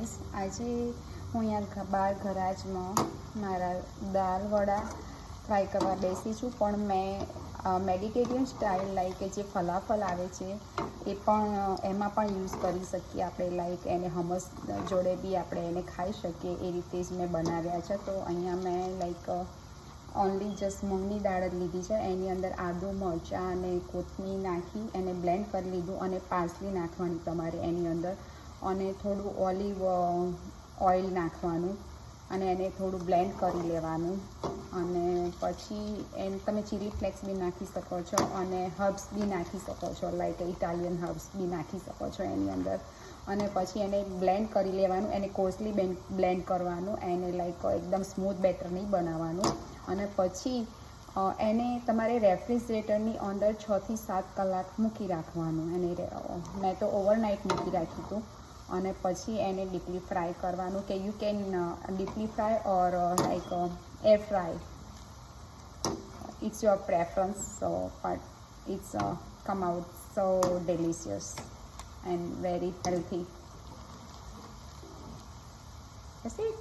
Guys, આજે હું અહીંયા બહાર ગરાજમાં મારા દાળ વડા ફ્રાય કરવા બેસી છું, પણ મેં મેડિટેરિયન સ્ટાઇલ લાઈક કે જે ફલાફલ આવે છે એ પણ એમાં પણ યુઝ કરી શકીએ આપણે, લાઈક એને હમસ જોડે બી આપણે એને ખાઈ શકીએ એ રીતે જ મેં બનાવ્યા છે. તો અહીંયા મેં લાઈક ઓનલી જસ્ટ મૂંગની દાળ જ લીધી છે, એની અંદર આદું મરચાં અને કોથમીર નાખી એને બ્લેન્ડ કરી લીધું અને પાસલી નાખવાની તમારે એની અંદર, અને થોડું ઓલિવ ઓઇલ નાખવાનું અને એને થોડું બ્લેન્ડ કરી લેવાનું. અને પછી તમે ચીલી ફ્લેક્સ બી નાખી શકો છો અને હર્બ્સ બી નાખી શકો છો, લાઈક ઇટાલિયન હર્બ્સ બી નાખી શકો છો એની અંદર. અને પછી એને બ્લેન્ડ કરી લેવાનું, એને કોર્સલી બ્લેન્ડ કરવાનું, એને લાઈક એકદમ સ્મૂથ બેટર નહીં બનાવવાનું. અને પછી એને તમારે રેફ્રિજરેટરની અંદર 6 થી 7 કલાક મૂકી રાખવાનું. એને મેં તો ઓવરનાઇટ મૂકી રાખ્યું હતું. અને પછી એને ડીપલી ફ્રાય કરવાનું, કે you can deeply fry or like air fry, it's your preference. So but it's come out so delicious and very healthy. That's it.